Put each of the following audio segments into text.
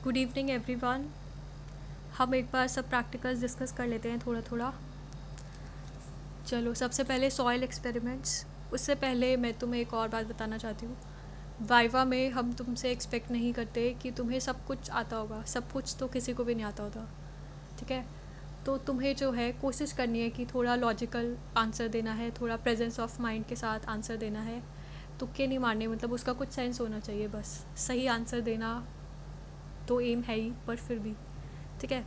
Good evening everyone. हम एक बार सब प्रैक्टिकल्स डिस्कस कर लेते हैं थोड़ा थोड़ा। चलो, सबसे पहले सॉइल एक्सपेरिमेंट्स। उससे पहले मैं तुम्हें एक और बात बताना चाहती हूँ। वाइवा में हम तुमसे एक्सपेक्ट नहीं करते कि तुम्हें सब कुछ आता होगा। सब कुछ तो किसी को भी नहीं आता होता, ठीक है। तो तुम्हें जो है कोशिश करनी है कि थोड़ा लॉजिकल आंसर देना है, थोड़ा प्रेजेंस ऑफ माइंड के साथ आंसर देना है। तुक्के नहीं मारने, मतलब उसका कुछ सेंस होना चाहिए। बस सही आंसर देना तो एम है ही, पर फिर भी ठीक है,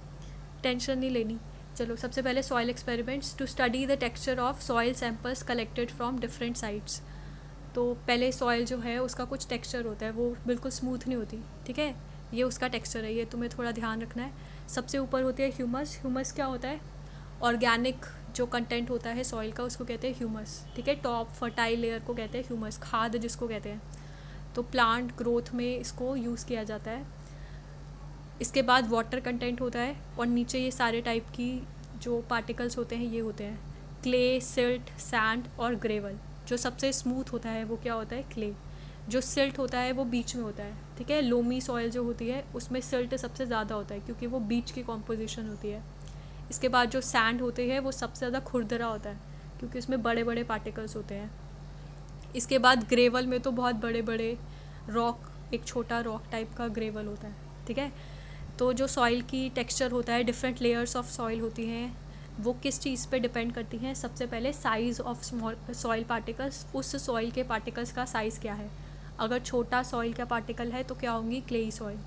टेंशन नहीं लेनी। चलो, सबसे पहले soil experiments to study the texture of soil samples collected from different sites. तो पहले सॉइल जो है उसका कुछ टेक्सचर होता है, वो बिल्कुल स्मूथ नहीं होती, ठीक है। ये उसका टेक्सचर है, ये तुम्हें थोड़ा ध्यान रखना है। सबसे ऊपर होती है ह्यूमस। ह्यूमस क्या होता है? ऑर्गेनिक जो कंटेंट होता है सॉइल का, उसको कहते हैं ह्यूमस, ठीक है। टॉप फर्टाइल लेयर को कहते हैं ह्यूमस, खाद जिसको कहते हैं। तो प्लांट ग्रोथ में इसको यूज़ किया जाता है। इसके बाद वाटर कंटेंट होता है, और नीचे ये सारे टाइप की जो पार्टिकल्स होते हैं ये होते हैं क्ले, सिल्ट, सैंड और ग्रेवल। जो सबसे स्मूथ होता है वो क्या होता है? क्ले। जो सिल्ट होता है वो बीच में होता है, ठीक है। लोमी सॉइल जो होती है उसमें सिल्ट सबसे ज़्यादा होता है, क्योंकि वो बीच की कॉम्पोजिशन होती है। इसके बाद जो सैंड होते हैं वो सबसे ज़्यादा खुरदरा होता है, क्योंकि उसमें बड़े बड़े पार्टिकल्स होते हैं। इसके बाद ग्रेवल में तो बहुत बड़े बड़े रॉक, एक छोटा रॉक टाइप का ग्रेवल होता है, ठीक है। तो जो सॉइल की टेक्सचर होता है, डिफरेंट लेयर्स ऑफ सॉइल होती हैं, वो किस चीज़ पे डिपेंड करती हैं? सबसे पहले size of small soil particles. उस सॉइल के पार्टिकल्स का साइज़ क्या है? अगर छोटा सॉइल का पार्टिकल है तो क्या होंगी? Clayey soil.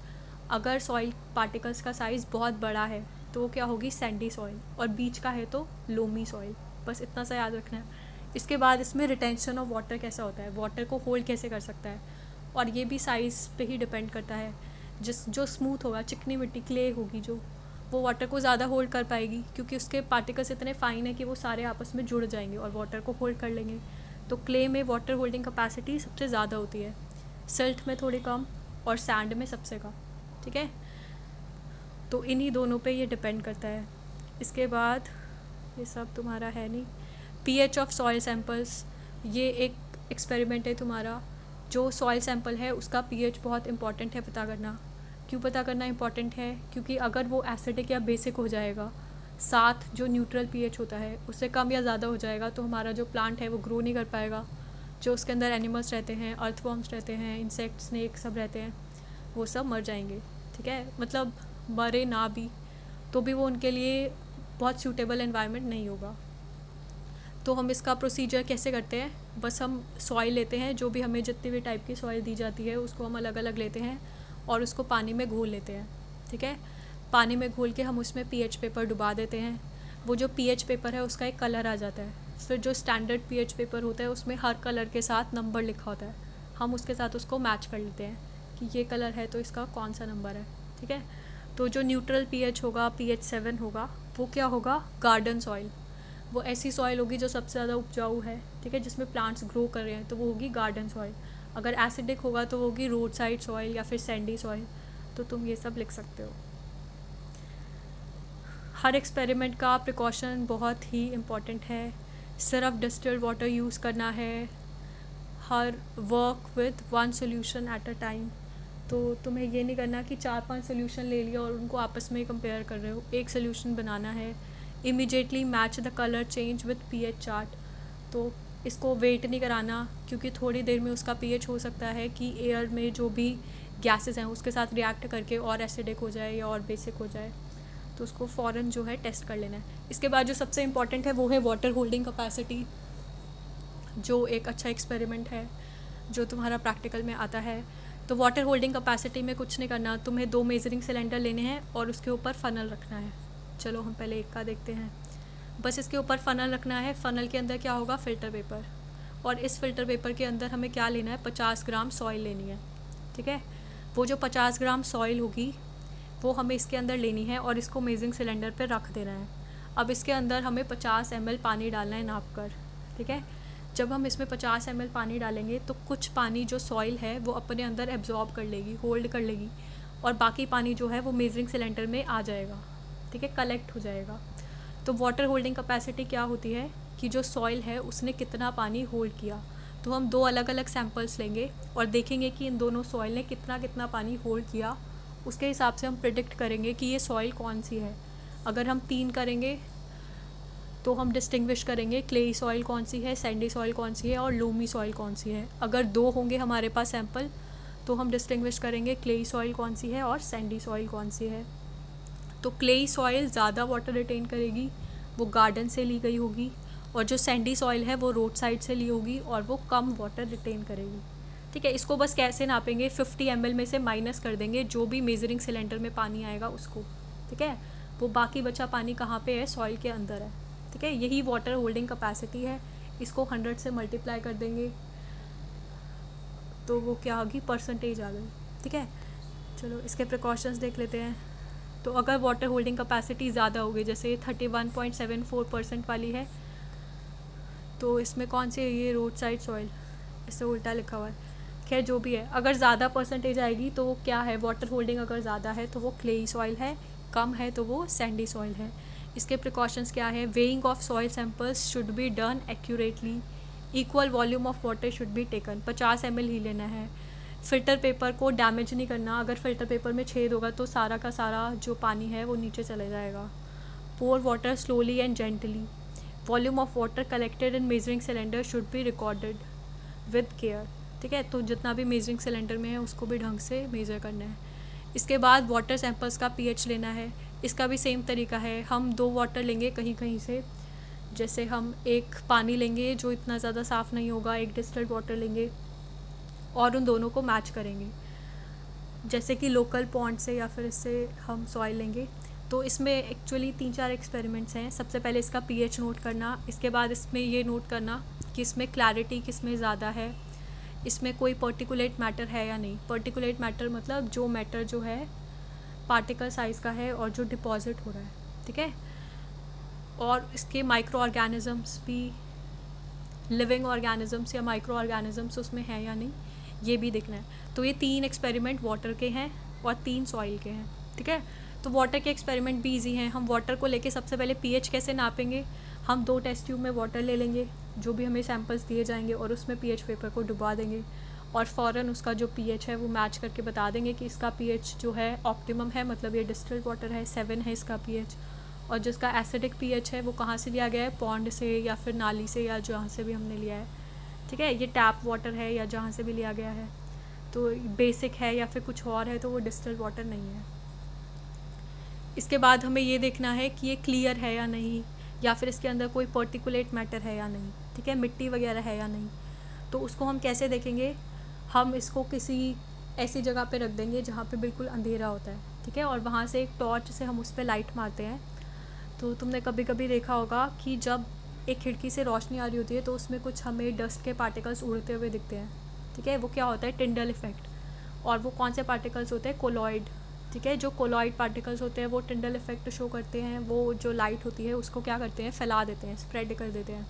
अगर सॉइल पार्टिकल्स का साइज़ बहुत बड़ा है तो वो क्या होगी? Sandy soil. और बीच का है तो लोमी सॉइल। बस इतना सा याद रखना है। इसके बाद इसमें रिटेंशन ऑफ वाटर कैसा होता है, वाटर को होल्ड कैसे कर सकता है, और ये भी साइज़ पे ही डिपेंड करता है। जो स्मूथ होगा, चिकनी मिट्टी क्ले होगी जो, वो वाटर को ज़्यादा होल्ड कर पाएगी, क्योंकि उसके पार्टिकल्स इतने फाइन है कि वो सारे आपस में जुड़ जाएंगे और वाटर को होल्ड कर लेंगे। तो क्ले में वाटर होल्डिंग कैपेसिटी सबसे ज़्यादा होती है, सिल्ट में थोड़ी कम, और सैंड में सबसे कम, ठीक है। तो इन्हीं दोनों पे ये डिपेंड करता है। इसके बाद ये सब तुम्हारा है नहीं। पीएच ऑफ सॉइल सैम्पल्स, ये एक एक्सपेरिमेंट है तुम्हारा। जो सॉइल सैम्पल है उसका पीएच बहुत इंपॉर्टेंट है पता करना। क्यों पता करना इंपॉर्टेंट है? क्योंकि अगर वो एसिडिक या बेसिक हो जाएगा, साथ जो न्यूट्रल पीएच होता है उससे कम या ज़्यादा हो जाएगा, तो हमारा जो प्लांट है वो ग्रो नहीं कर पाएगा। जो उसके अंदर एनिमल्स रहते हैं, अर्थवॉर्म्स रहते हैं, इंसेक्ट, स्नेक सब रहते हैं, वो सब मर जाएंगे, ठीक है। मतलब मरे ना भी तो भी वो उनके लिए बहुत सूटेबल एनवायरनमेंट नहीं होगा। तो हम इसका प्रोसीजर कैसे करते हैं? बस हम सॉइल लेते हैं, जो भी हमें जितनी भी टाइप की सॉइल दी जाती है उसको हम अलग अलग लेते हैं और उसको पानी में घोल लेते हैं, ठीक है। पानी में घोल के हम उसमें पीएच पेपर डुबा देते हैं। वो जो पीएच पेपर है उसका एक कलर आ जाता है। फिर जो स्टैंडर्ड पीएच पेपर होता है उसमें हर कलर के साथ नंबर लिखा होता है। हम उसके साथ उसको मैच कर लेते हैं कि ये कलर है तो इसका कौन सा नंबर है, ठीक है। तो जो न्यूट्रल पीएच होगा, pH 7 होगा, वो क्या होगा? Garden soil. वो ऐसी सॉइल होगी जो सबसे ज़्यादा उपजाऊ है, ठीक है, जिसमें प्लांट्स ग्रो कर रहे हैं, तो वो होगी गार्डन सॉइल। अगर एसिडिक होगा तो वो होगी रोड साइड सॉइल या फिर सैंडी सॉइल। तो तुम ये सब लिख सकते हो। हर एक्सपेरिमेंट का प्रिकॉशन बहुत ही इम्पॉर्टेंट है। सिर्फ डिस्टिल्ड वाटर यूज़ करना है। Her work with 1 solution at a time. तो तुम्हें ये नहीं करना कि 4-5 सोल्यूशन ले लिया और उनको आपस में कंपेयर कर रहे हो। एक सोल्यूशन बनाना है। Immediately match the colour change with pH chart. तो इसको वेट नहीं कराना, क्योंकि थोड़ी देर में उसका पीएच हो सकता है कि एयर में जो भी गैसेस हैं उसके साथ रिएक्ट करके और एसिडिक हो जाए या और बेसिक हो जाए। तो उसको फ़ौरन जो है टेस्ट कर लेना है। इसके बाद जो सबसे इम्पॉर्टेंट है वो है वाटर होल्डिंग कैपेसिटी, जो एक अच्छा एक्सपेरिमेंट है जो तुम्हारा प्रैक्टिकल में आता है। तो वाटर होल्डिंग कैपेसिटी में कुछ नहीं करना, तुम्हें 2 मेजरिंग सिलेंडर लेने हैं और उसके ऊपर फ़नल रखना है। चलो हम पहले एक का देखते हैं। बस इसके ऊपर फ़नल रखना है। फ़नल के अंदर क्या होगा? Filter paper. और इस फ़िल्टर पेपर के अंदर हमें क्या लेना है? 50 ग्राम सॉइल लेनी है, ठीक है। वो जो 50 ग्राम सॉइल होगी वो हमें इसके अंदर लेनी है और इसको मेजरिंग सिलेंडर पर रख देना है। अब इसके अंदर हमें 50 ml पानी डालना है नाप कर, ठीक है। जब हम इसमें 50 ml पानी डालेंगे तो कुछ पानी जो सॉइल है वो अपने अंदर एब्जॉर्ब कर लेगी, होल्ड कर लेगी, और बाकी पानी जो है वो मेजरिंग सिलेंडर में आ जाएगा, ठीक है, कलेक्ट हो जाएगा। तो वाटर होल्डिंग कैपेसिटी क्या होती है कि जो सॉइल है उसने कितना पानी होल्ड किया। तो हम 2 अलग अलग सैम्पल्स लेंगे और देखेंगे कि इन दोनों सॉइल ने कितना कितना पानी होल्ड किया उसके हिसाब से हम प्रिडिक्ट करेंगे कि ये सॉइल कौन सी है। अगर हम 3 करेंगे तो हम डिस्टिंग्विश करेंगे क्लेई सॉइल कौन सी है, सैंडी सॉइल कौन सी है और लूमी सॉइल कौन सी है। अगर 2 होंगे हमारे पास सैंपल तो हम डिस्टिंग्विश करेंगे क्लेई सॉइल कौन सी है और सैंडी सॉइल कौन सी है। तो क्लेई सॉइल ज़्यादा वाटर रिटेन करेगी, वो गार्डन से ली गई होगी, और जो सैंडी सॉइल है वो रोड साइड से ली होगी और वो कम वाटर रिटेन करेगी। ठीक है, इसको बस कैसे नापेंगे, 50 ml में से माइनस कर देंगे जो भी मेजरिंग सिलेंडर में पानी आएगा उसको। ठीक है, वो बाकी बचा पानी कहाँ पे है, सॉइल के अंदर है। ठीक है, यही वाटर होल्डिंग कैपेसिटी है। इसको 100 से मल्टीप्लाई कर देंगे तो वो क्या होगी, परसेंटेज आ गई। ठीक है, चलो इसके प्रिकॉशंस देख लेते हैं। तो अगर वाटर होल्डिंग कैपेसिटी ज़्यादा होगी, जैसे 31.74% वाली है, तो इसमें कौन सी है, ये रोड साइड सॉइल, इससे उल्टा लिखा हुआ है, खैर जो भी है। अगर ज़्यादा परसेंटेज आएगी तो वो क्या है, वाटर होल्डिंग अगर ज़्यादा है तो वो क्लेई सॉइल है, कम है तो वो सैंडी सॉइल है। इसके प्रिकॉशंस क्या है, weighing of soil samples should be done accurately, equal volume of water should be taken, 50 ml ही लेना है। फ़िल्टर पेपर को डैमेज नहीं करना, अगर फ़िल्टर पेपर में छेद होगा तो सारा का सारा जो पानी है वो नीचे चले जाएगा। Pour water slowly and gently, volume of water collected in measuring cylinder should be recorded with care. ठीक है, तो जितना भी मेजरिंग सिलेंडर में है उसको भी ढंग से मेज़र करना है। इसके बाद वाटर सैंपल्स का पीएच लेना है। इसका भी सेम तरीका है, हम 2 वाटर लेंगे कहीं कहीं से, जैसे हम एक पानी लेंगे जो इतना ज़्यादा साफ़ नहीं होगा, एक डिस्टिल्ड वाटर लेंगे और उन दोनों को मैच करेंगे, जैसे कि लोकल पॉन्ड से या फिर इससे हम सॉइल लेंगे। तो इसमें एक्चुअली 3-4 एक्सपेरिमेंट्स हैं। सबसे पहले इसका पीएच नोट करना, इसके बाद इसमें ये नोट करना कि इसमें क्लैरिटी किस में ज़्यादा है, इसमें कोई पर्टिकुलेट मैटर है या नहीं। पर्टिकुलेट मैटर मतलब जो मैटर जो है पार्टिकल साइज़ का है और जो डिपॉजिट हो रहा है। ठीक है, और इसके माइक्रो ऑर्गेनिज़म्स भी, लिविंग ऑर्गेनिज़म्स या माइक्रो ऑर्गेनिज़म्स उसमें हैं या नहीं, ये भी देखना है। तो ये 3 एक्सपेरिमेंट वाटर के हैं और 3 सॉइल के हैं। ठीक है, तो वाटर के एक्सपेरिमेंट भी ईजी हैं। हम वाटर को लेके सबसे पहले पीएच कैसे नापेंगे, हम 2 टेस्ट ट्यूब में वाटर ले लेंगे जो भी हमें सैंपल्स दिए जाएंगे और उसमें पीएच पेपर को डुबा देंगे और फ़ौरन उसका जो पीएच है वो मैच करके बता देंगे कि इसका पीएच जो है ऑप्टिमम है, मतलब ये डिस्टिल्ड वाटर है, 7 है इसका पीएच, और जिसका एसिडिक पीएच है वो कहाँ से लिया गया है, पॉन्ड से या फिर नाली से या जहाँ से भी हमने लिया है। ठीक है, ये टैप वाटर है या जहाँ से भी लिया गया है, तो बेसिक है या फिर कुछ और है तो वो डिस्टिल्ड वाटर नहीं है। इसके बाद हमें ये देखना है कि ये क्लियर है या नहीं, या फिर इसके अंदर कोई पर्टिकुलेट मैटर है या नहीं। ठीक है, मिट्टी वगैरह है या नहीं। तो उसको हम कैसे देखेंगे, हम इसको किसी ऐसी जगह पे रख देंगे जहाँ पे बिल्कुल अंधेरा होता है। ठीक है, और वहाँ से एक टॉर्च से हम उस पर लाइट मारते हैं। तो तुमने कभी कभी देखा होगा कि जब एक खिड़की से रोशनी आ रही होती है तो उसमें कुछ हमें डस्ट के पार्टिकल्स उड़ते हुए दिखते हैं। ठीक है, वो क्या होता है, टिंडल इफेक्ट। और वो कौन से पार्टिकल्स होते हैं, कोलॉइड। ठीक है, जो कोलॉइड पार्टिकल्स होते हैं वो टिंडल इफेक्ट शो करते हैं, वो जो लाइट होती है उसको क्या करते हैं, फैला देते हैं, स्प्रेड कर देते हैं।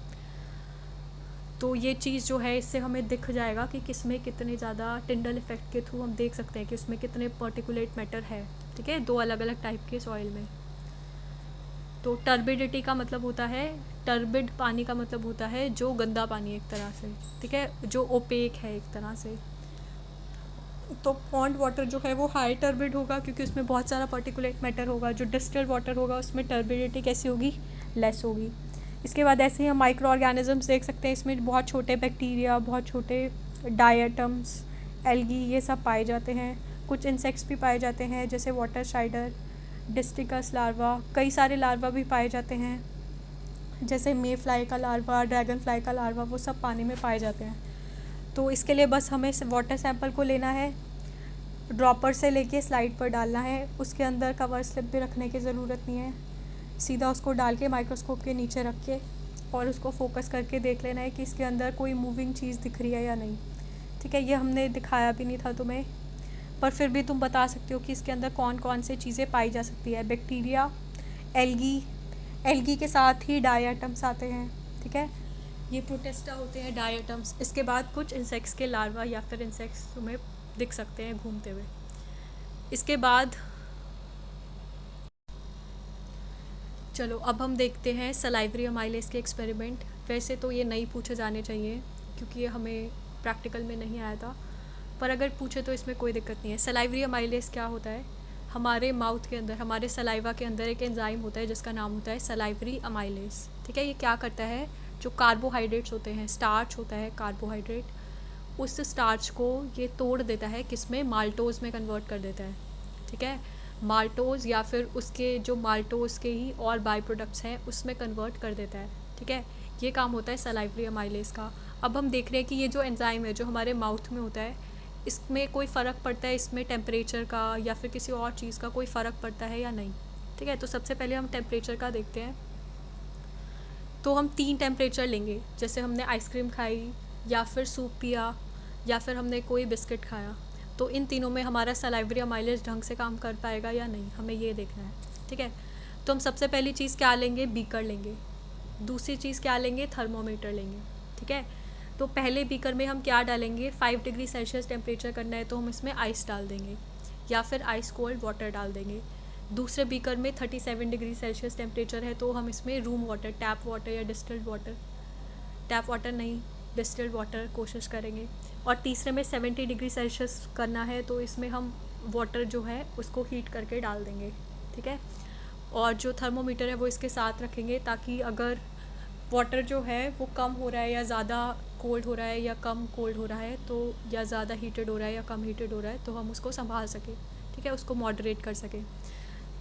तो ये चीज़ जो है इससे हमें दिख जाएगा कि किसमें कितने ज़्यादा, टिंडल इफेक्ट के थ्रू हम देख सकते हैं कि उसमें कितने पर्टिकुलेट मैटर है। ठीक है, 2 अलग अलग टाइप के सॉइल में। तो टर्बिडिटी का मतलब होता है, टर्बिड पानी का मतलब होता है जो गंदा पानी एक तरह से। ठीक है, जो ओपेक है एक तरह से। तो पॉन्ड वाटर जो है वो हाई टर्बिड होगा क्योंकि उसमें बहुत सारा पर्टिकुलेट मैटर होगा। जो डिस्टिल्ड वाटर होगा उसमें टर्बिडिटी कैसी होगी, लेस होगी। इसके बाद ऐसे ही हम माइक्रो ऑर्गेनिजम्स देख सकते हैं, इसमें बहुत छोटे बैक्टीरिया, बहुत छोटे डायटम्स, एल्गी, ये सब पाए जाते हैं। कुछ इंसेक्ट्स भी पाए जाते हैं जैसे वाटर स्पाइडर, डिस्टिकस लार्वा, कई सारे लार्वा भी पाए जाते हैं जैसे मे फ्लाई का लार्वा, ड्रैगन फ्लाई का लार्वा, वो सब पानी में पाए जाते हैं। तो इसके लिए बस हमें वाटर सैंपल को लेना है, ड्रॉपर से लेके स्लाइड पर डालना है, उसके अंदर कवर स्लिप भी रखने की ज़रूरत नहीं है, सीधा उसको डाल के माइक्रोस्कोप के नीचे रख के और उसको फोकस करके देख लेना है कि इसके अंदर कोई मूविंग चीज़ दिख रही है या नहीं। ठीक है, ये हमने दिखाया भी नहीं था तुम्हें, पर फिर भी तुम बता सकते हो कि इसके अंदर कौन कौन से चीज़ें पाई जा सकती है। बैक्टीरिया, एल्गी के साथ ही डायटम्स आते हैं। ठीक है, ये प्रोटेस्टा होते हैं डायटम्स। इसके बाद कुछ इंसेक्ट्स के लार्वा या फिर इंसेक्ट्स तुम्हें दिख सकते हैं घूमते हुए। इसके बाद चलो अब हम देखते हैं सलाइवरी अमाइलेज के एक्सपेरिमेंट। वैसे तो ये नहीं पूछे जाने चाहिए क्योंकि ये हमें प्रैक्टिकल में नहीं आया था, पर अगर पूछे तो इसमें कोई दिक्कत नहीं है। सलाइवरी अमाइलेज क्या होता है, हमारे माउथ के अंदर, हमारे सलाइवा के अंदर एक एंजाइम होता है जिसका नाम होता है सलाइवरी अमाइलेज। ठीक है, ये क्या करता है, जो कार्बोहाइड्रेट्स होते हैं, स्टार्च होता है कार्बोहाइड्रेट, उस स्टार्च को ये तोड़ देता है, किसमें, माल्टोज में कन्वर्ट कर देता है। ठीक है, माल्टोज या फिर उसके जो माल्टोज के ही और बाई प्रोडक्ट्स हैं उसमें कन्वर्ट कर देता है। ठीक है, ये काम होता है सलाइवरी अमाइलेज का। अब हम देख रहे हैं कि ये जो एंजाइम है जो हमारे माउथ में होता है, इसमें कोई फ़र्क पड़ता है, इसमें टेम्परेचर का या फिर किसी और चीज़ का कोई फ़र्क पड़ता है या नहीं। ठीक है, तो सबसे पहले हम टेम्परेचर का देखते हैं। तो हम 3 टेम्परेचर लेंगे, जैसे हमने आइसक्रीम खाई या फिर सूप पिया या फिर हमने कोई बिस्किट खाया, तो इन तीनों में हमारा सलाइवरी अमाइलेज ढंग से काम कर पाएगा या नहीं, हमें ये देखना है। ठीक है, तो हम सबसे पहली चीज़ क्या लेंगे, बीकर लेंगे। दूसरी चीज़ क्या लेंगे, थर्मोमीटर लेंगे। ठीक है, तो पहले बीकर में हम क्या डालेंगे, 5 डिग्री सेल्सियस टेम्परेचर करना है तो हम इसमें आइस डाल देंगे या फिर आइस कोल्ड वाटर डाल देंगे। दूसरे बीकर में 37 डिग्री सेल्सियस टेम्परेचर है तो हम इसमें रूम वाटर, टैप वाटर या डिस्टिल्ड वाटर, टैप वाटर नहीं डिस्टिल्ड वाटर कोशिश करेंगे। और तीसरे में 70 डिग्री सेल्सियस करना है तो इसमें हम वाटर जो है उसको हीट करके डाल देंगे। ठीक है, और जो थर्मोमीटर है वो इसके साथ रखेंगे ताकि अगर वाटर जो है वो कम हो रहा है या ज़्यादा कोल्ड हो रहा है या कम कोल्ड हो रहा है, तो या ज़्यादा हीटेड हो रहा है या कम हीटेड हो रहा है, तो हम उसको संभाल सकें। ठीक है, उसको मॉडरेट कर सकें।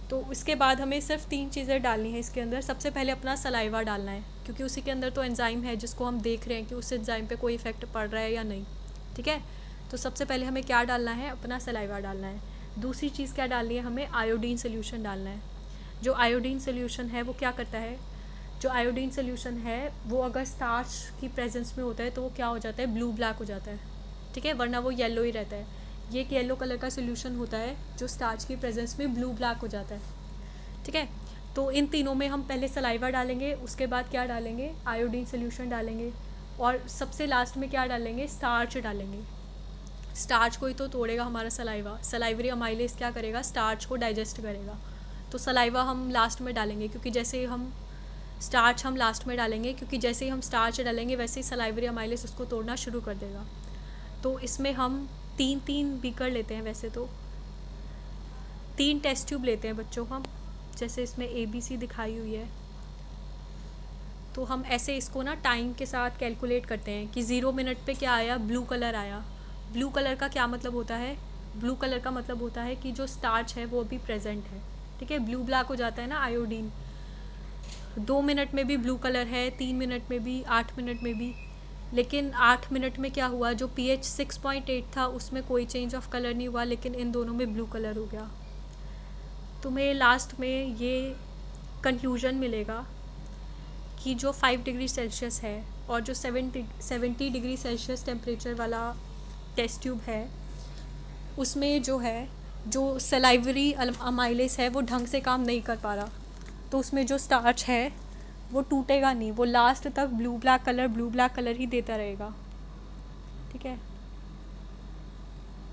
तो इसके बाद हमें सिर्फ 3 चीज़ें डालनी है इसके अंदर। सबसे पहले अपना सलाइवा डालना है, क्योंकि उसी के अंदर तो एंजाइम है जिसको हम देख रहे हैं कि उस एंजाइम पे कोई इफ़ेक्ट पड़ रहा है या नहीं। ठीक है, तो सबसे पहले हमें क्या डालना है, अपना सलाइवा डालना है। दूसरी चीज़ क्या डालनी है, हमें आयोडीन सोल्यूशन डालना है। जो आयोडीन सोल्यूशन है वो क्या करता है, जो आयोडीन सोल्यूशन है वो अगर स्टार्च की प्रेजेंस में होता है तो वो क्या हो जाता है, ब्लू ब्लैक हो जाता है। ठीक है, वरना वो येलो ही रहता है। ये एक येलो कलर का सोल्यूशन होता है जो स्टार्च की प्रेजेंस में ब्लू ब्लैक हो जाता है। ठीक है, तो इन तीनों में हम पहले सलाइवा डालेंगे, उसके बाद क्या डालेंगे, आयोडीन सोल्यूशन डालेंगे, और सबसे लास्ट में क्या डालेंगे, स्टार्च डालेंगे। स्टार्च को ही तो तोड़ेगा हमारा सलाइवा। सलाइवरी अमाइलेज क्या करेगा, स्टार्च को डाइजेस्ट करेगा। तो सलाइवा हम लास्ट में डालेंगे, क्योंकि जैसे ही हम स्टार्च हम लास्ट में डालेंगे, क्योंकि जैसे ही हम स्टार्च डालेंगे वैसे ही सलाइवरी अमाइलेज उसको तोड़ना शुरू कर देगा। तो इसमें हम 3-3 बीकर लेते हैं, वैसे तो 3 टेस्ट ट्यूब लेते हैं बच्चों हम, जैसे इसमें ABC दिखाई हुई है। तो हम ऐसे इसको ना टाइम के साथ कैलकुलेट करते हैं कि 0 मिनट पे क्या आया, ब्लू कलर आया। ब्लू कलर का क्या मतलब होता है, ब्लू कलर का मतलब होता है कि जो स्टार्च है वो अभी प्रेजेंट है। ठीक है, ब्लू ब्लैक हो जाता है ना आयोडीन। 2 मिनट में भी ब्लू कलर है, 3 मिनट में भी, 8 मिनट में भी। लेकिन 8 मिनट में क्या हुआ, जो pH 6.8 था उसमें कोई चेंज ऑफ कलर नहीं हुआ, लेकिन इन दोनों में ब्लू कलर हो गया। तुम्हें लास्ट में ये कंक्लूजन मिलेगा कि जो 5 डिग्री सेल्सियस है और जो 70 डिग्री सेल्सियस टेम्परेचर वाला टेस्ट ट्यूब है, उसमें जो है, जो सलाइवरी अमाइलेज है वो ढंग से काम नहीं कर पा रहा। तो उसमें जो स्टार्च है वो टूटेगा नहीं, वो लास्ट तक ब्लू ब्लैक कलर ही देता रहेगा। ठीक है,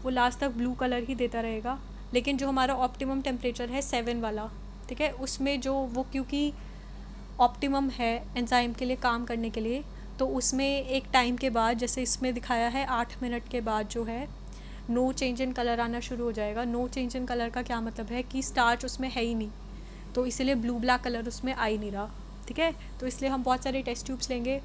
वो लास्ट तक ब्लू कलर ही देता रहेगा। लेकिन जो हमारा ऑप्टिमम टेम्परेचर है 7 वाला, ठीक है, उसमें जो वो क्योंकि ऑप्टिमम है एंजाइम के लिए काम करने के लिए, तो उसमें एक टाइम के बाद, जैसे इसमें दिखाया है 8 मिनट के बाद जो है नो चेंज इन कलर आना शुरू हो जाएगा। नो चेंज इन कलर का क्या मतलब है कि स्टार्च उसमें है ही नहीं, तो इसलिए ब्लू ब्लैक कलर उसमें आ ही नहीं रहा। ठीक है, तो इसलिए हम बहुत सारे टेस्ट ट्यूब्स लेंगे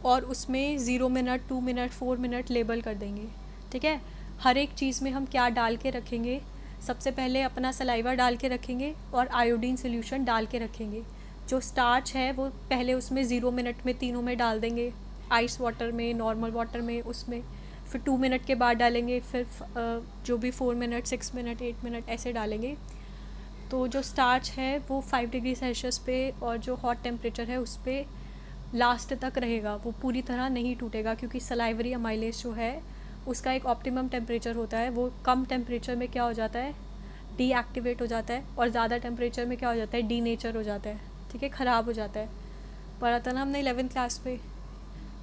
और उसमें 0 मिनट, 2 मिनट, 4 मिनट लेबल कर देंगे। ठीक है, हर एक चीज़ में हम क्या डाल के रखेंगे, सबसे पहले अपना सलाइवा डाल के रखेंगे और आयोडीन सोल्यूशन डाल के रखेंगे। जो स्टार्च है वो पहले उसमें 0 मिनट में तीनों में डाल देंगे, आइस वाटर में, नॉर्मल वाटर में, उसमें फिर 2 मिनट के बाद डालेंगे, फिर जो भी 4 मिनट, 6 मिनट, 8 मिनट ऐसे डालेंगे। तो जो स्टार्च है वो 5 डिग्री सेल्सियस पे और जो हॉट टेम्परेचर है उस पर लास्ट तक रहेगा, वो पूरी तरह नहीं टूटेगा, क्योंकि सलाइवरी अमाइलेज जो है उसका एक ऑप्टिमम टेम्परेचर होता है। वो कम टेम्परेचर में क्या हो जाता है, डीएक्टिवेट हो जाता है, और ज़्यादा टेम्परेचर में क्या हो जाता है, डीनेचर हो जाता है। ठीक है, ख़राब हो जाता है। पढ़ा था ना हमने 11th क्लास पे,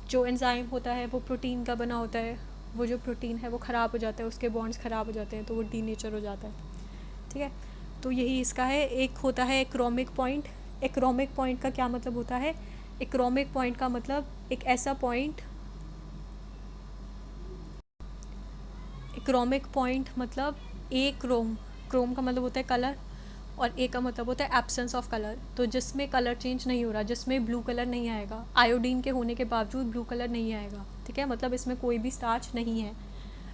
जो एंजाइम होता है वो प्रोटीन का बना होता है, वो जो प्रोटीन है वो ख़राब हो जाता है, उसके बॉन्ड्स ख़राब हो जाते हैं तो वो डीनेचर हो जाता है। ठीक है, तो यही इसका है। एक होता है एक्रोमिक पॉइंट। एक्रोमिक पॉइंट का क्या मतलब होता है, एक्रोमिक पॉइंट का मतलब एक ऐसा पॉइंट, एक्रोमिक पॉइंट मतलब एक रोम, क्रोम का मतलब होता है कलर, और ए का मतलब होता है एब्सेंस ऑफ कलर। तो जिसमें कलर चेंज नहीं हो रहा, जिसमें ब्लू कलर नहीं आएगा, आयोडीन के होने के बावजूद ब्लू कलर नहीं आएगा, ठीक है, मतलब इसमें कोई भी स्टार्च नहीं है।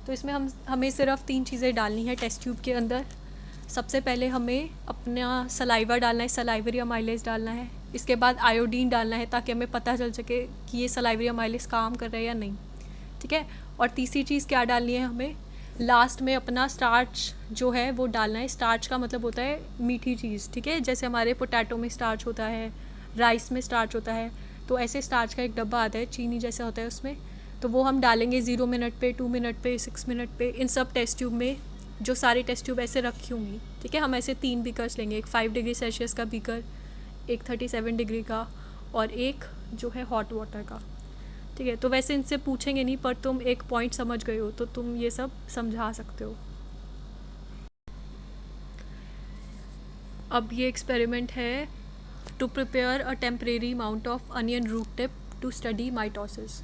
तो इसमें हमें सिर्फ 3 चीज़ें डालनी है टेस्ट ट्यूब के अंदर। सबसे पहले हमें अपना सलाइवा डालना है, सलाइवरी अमाइलेज डालना है। इसके बाद आयोडीन डालना है ताकि हमें पता चल सके कि ये सलाइवरी अमाइलेज काम कर रहा है या नहीं, ठीक है। और तीसरी चीज़ क्या डालनी है, हमें लास्ट में अपना स्टार्च जो है वो डालना है। स्टार्च का मतलब होता है मीठी चीज़, ठीक है, जैसे हमारे पोटैटो में स्टार्च होता है, राइस में स्टार्च होता है, तो ऐसे स्टार्च का एक डब्बा आता है चीनी जैसा होता है उसमें, तो वो हम डालेंगे 0 मिनट पे, 2 मिनट पे, 6 मिनट पे, इन सब टेस्ट ट्यूब में। जो सारी टेस्ट ट्यूब ऐसे रखी होंगी, ठीक है। हम ऐसे 3 बीकर्स लेंगे, एक 5 डिग्री सेल्सियस का बीकर, एक 37 डिग्री का, और एक जो है हॉट वाटर का, ठीक है। तो वैसे इनसे पूछेंगे नहीं, पर तुम एक पॉइंट समझ गए हो तो तुम ये सब समझा सकते हो। अब ये एक्सपेरिमेंट है to prepare a temporary amount of onion root tip to study mitosis.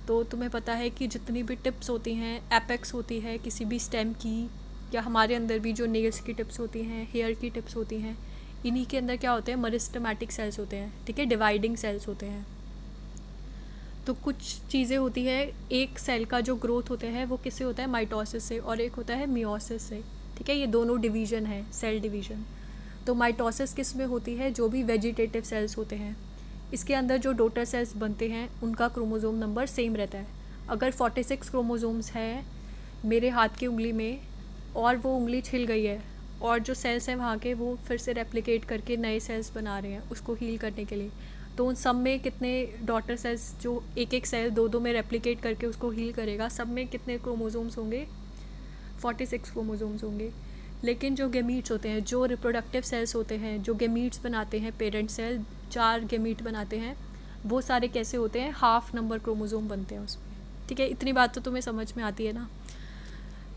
तो तुम्हें पता है कि जितनी भी टिप्स होती हैं, एपेक्स होती है किसी भी स्टेम की, या हमारे अंदर भी जो नेल्स की टिप्स होती हैं, हेयर की टिप्स होती हैं, इन्हीं के अंदर क्या होते हैं, मेरिस्टेमेटिक सेल्स होते हैं, ठीक है, डिवाइडिंग सेल्स होते हैं। तो कुछ चीज़ें होती है, एक सेल का जो ग्रोथ होता है वो किससे होता है, माइटोसिस से, और एक होता है मियोसिस से, ठीक है। ये दोनों डिवीज़न है, सेल डिवीज़न। तो माइटोसिस किस में होती है, जो भी वेजिटेटिव सेल्स होते हैं, इसके अंदर जो डॉटर सेल्स बनते हैं उनका क्रोमोसोम नंबर सेम रहता है। अगर 46 क्रोमोसोम्स है मेरे हाथ की उंगली में, और वो उंगली छिल गई है, और जो सेल्स हैं वहाँ के वो फिर से रेप्लिकेट करके नए सेल्स बना रहे हैं उसको हील करने के लिए, तो उन सब में कितने डॉटर सेल्स, जो एक एक सेल 2-2 में रेप्लिकेट करके उसको हील करेगा, सब में कितने क्रोमोसोम्स होंगे, 46 क्रोमोसोम्स होंगे। लेकिन जो गेमीट्स होते हैं, जो रिप्रोडक्टिव सेल्स होते हैं, जो गेमीट्स बनाते हैं, पेरेंट सेल 4 गेमीट बनाते हैं, वो सारे कैसे होते हैं, हाफ नंबर क्रोमोसोम बनते हैं उसमें, ठीक है। इतनी बात तो तुम्हें समझ में आती है ना,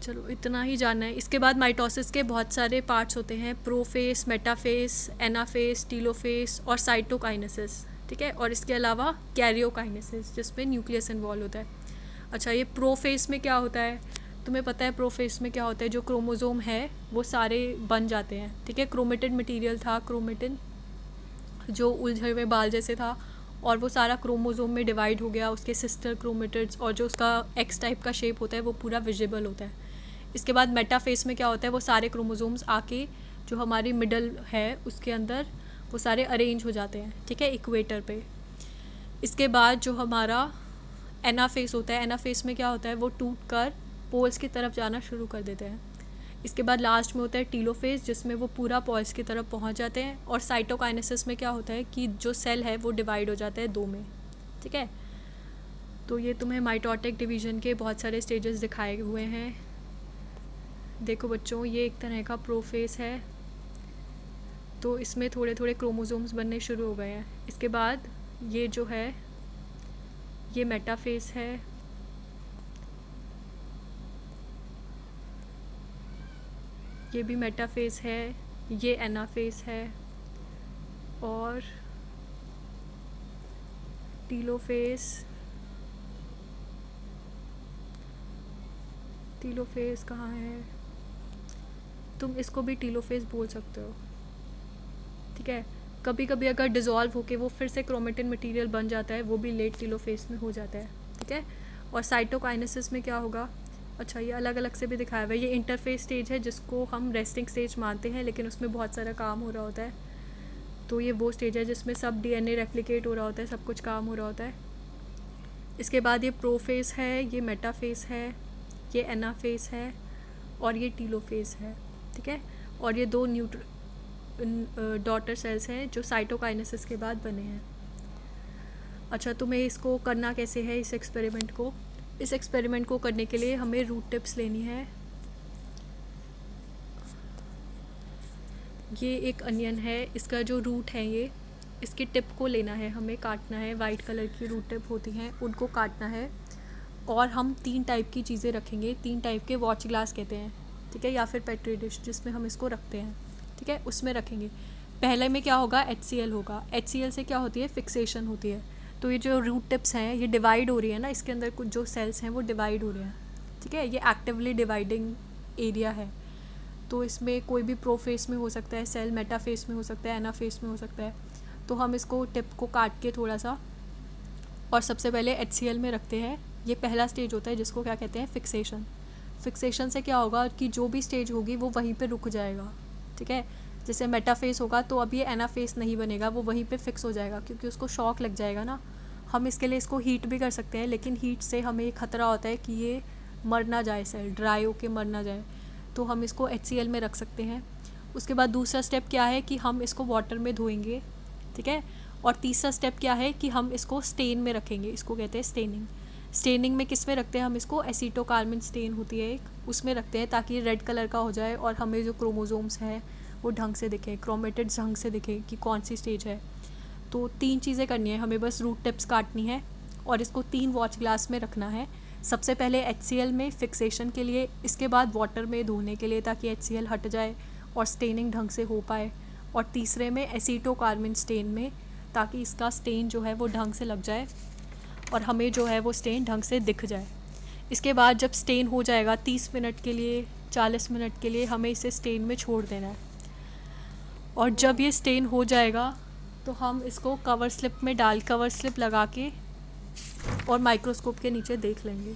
चलो इतना ही जानना है। इसके बाद माइटोसिस के बहुत सारे पार्ट्स होते हैं, प्रोफेस, मेटाफेस, एनाफेस, टीलोफेस और साइटोकाइनेसिस, ठीक है। और इसके अलावा कैरियोकाइनेसिस जिसमें न्यूक्लियस इन्वॉल्व होता है। अच्छा, ये प्रोफेस में क्या होता है, तुम्हें पता है प्रोफेस में क्या होता है, जो क्रोमोसोम है वो सारे बन जाते हैं, ठीक है। क्रोमेटिन मटेरियल था, क्रोमेटिन जो उलझे हुए बाल जैसे था, और वो सारा क्रोमोसोम में डिवाइड हो गया, उसके सिस्टर क्रोमेटिड्स, और जो उसका एक्स टाइप का शेप होता है वो पूरा विजिबल होता है। इसके बाद मेटाफेस में क्या होता है, वो सारे क्रोमोसोम्स आके जो हमारी मिडल है उसके अंदर वो सारे अरेंज हो जाते हैं, ठीक है, इक्वेटर पे। इसके बाद जो हमारा एनाफेस होता है, एनाफेस में क्या होता है, वो टूट कर पोल्स की तरफ जाना शुरू कर देते हैं। इसके बाद लास्ट में होता है टीलोफेस, जिसमें वो पूरा पोल्स की तरफ पहुंच जाते हैं। और साइटोकाइनेसिस में क्या होता है कि जो सेल है वो डिवाइड हो जाता है 2 में, ठीक है। तो ये तुम्हें माइटोटिक डिवीज़न के बहुत सारे स्टेजेस दिखाए हुए हैं। देखो बच्चों, ये एक तरह का प्रोफेस है, तो इसमें थोड़े थोड़े क्रोमोसोम्स बनने शुरू हो गए हैं। इसके बाद ये जो है ये मेटाफेस है, ये भी मेटाफेस है, ये एनाफेस है, और टीलोफेस, टीलोफेस कहाँ है, तुम इसको भी टीलोफेस बोल सकते हो, ठीक है। कभी कभी अगर डिज़ोल्व होके वो फिर से क्रोमेटिन मटेरियल बन जाता है, वो भी लेट टीलोफेस में हो जाता है, ठीक है। और साइटोकाइनेसिस में क्या होगा, अच्छा ये अलग अलग से भी दिखाया हुआ है। ये इंटरफेस स्टेज है जिसको हम रेस्टिंग स्टेज मानते हैं, लेकिन उसमें बहुत सारा काम हो रहा होता है। तो ये वो स्टेज है जिसमें सब डीएनए रेप्लिकेट हो रहा होता है, सब कुछ काम हो रहा होता है। इसके बाद ये प्रोफेस है, ये मेटाफेस है, ये एनाफेस है, और ये टीलोफेस है, ठीक है। और ये 2 डॉटर सेल्स हैं जो साइटोकाइनेसिस के बाद बने हैं। अच्छा, तुम्हें इसको करना कैसे है, इस एक्सपेरिमेंट को, इस एक्सपेरिमेंट को करने के लिए हमें रूट टिप्स लेनी है। ये एक अनियन है, इसका जो रूट है ये, इसकी टिप को लेना है, हमें काटना है। वाइट कलर की रूट टिप होती हैं उनको काटना है। और हम 3 टाइप की चीज़ें रखेंगे, 3 टाइप के वॉच ग्लास कहते हैं, ठीक है, या फिर पेट्री डिश जिसमें हम इसको रखते हैं, ठीक है, उसमें रखेंगे। पहले में क्या होगा, HCl होगा। HCl से क्या होती है, फिक्सेशन होती है। तो ये जो रूट टिप्स हैं ये डिवाइड हो रही है ना, इसके अंदर कुछ जो सेल्स हैं वो डिवाइड हो रहे हैं, ठीक है, ये एक्टिवली डिवाइडिंग एरिया है। तो इसमें कोई भी प्रोफेस में हो सकता है सेल, मेटाफेस में हो सकता है, एनाफेस में हो सकता है। तो हम इसको टिप को काट के थोड़ा सा और सबसे पहले HCl में रखते हैं। ये पहला स्टेज होता है जिसको क्या कहते हैं, फिक्सेशन। फिक्सेशन से क्या होगा कि जो भी स्टेज होगी वो वहीं पे रुक जाएगा, ठीक है। जैसे मेटाफेस होगा तो अब ये एनाफेस नहीं बनेगा, वो वहीं पे फिक्स हो जाएगा क्योंकि उसको शॉक लग जाएगा ना। हम इसके लिए इसको हीट भी कर सकते हैं, लेकिन हीट से हमें ये खतरा होता है कि ये मर ना जाए, सेल ड्राई होके मर ना जाए। तो हम इसको HCl में रख सकते हैं। उसके बाद दूसरा स्टेप क्या है कि हम इसको वाटर में धोएंगे, ठीक है। और तीसरा स्टेप क्या है कि हम इसको स्टेन में रखेंगे, इसको कहते हैं स्टेनिंग। स्टेनिंग में किस में रखते हैं हम इसको, एसीटोकार्बन स्टेन होती है एक, उसमें रखते हैं ताकि रेड कलर का हो जाए और हमें जो क्रोमोसोम्स हैं वो ढंग से दिखे, क्रोमेटिड्स ढंग से दिखे कि कौन सी स्टेज है। तो 3 चीज़ें करनी है हमें, बस रूट टिप्स काटनी है और इसको 3 वॉच ग्लास में रखना है। सबसे पहले HCl में फिक्सेशन के लिए, इसके बाद वाटर में धोने के लिए ताकि HCl हट जाए और स्टेनिंग ढंग से हो पाए, और तीसरे में एसीटोकार्बन स्टेन में ताकि इसका स्टेन जो है वो ढंग से लग जाए और हमें जो है वो स्टेन ढंग से दिख जाए। इसके बाद जब स्टेन हो जाएगा 30 मिनट के लिए, 40 मिनट के लिए हमें इसे स्टेन में छोड़ देना है। और जब ये स्टेन हो जाएगा तो हम इसको कवर स्लिप में डाल, कवर स्लिप लगा के और माइक्रोस्कोप के नीचे देख लेंगे।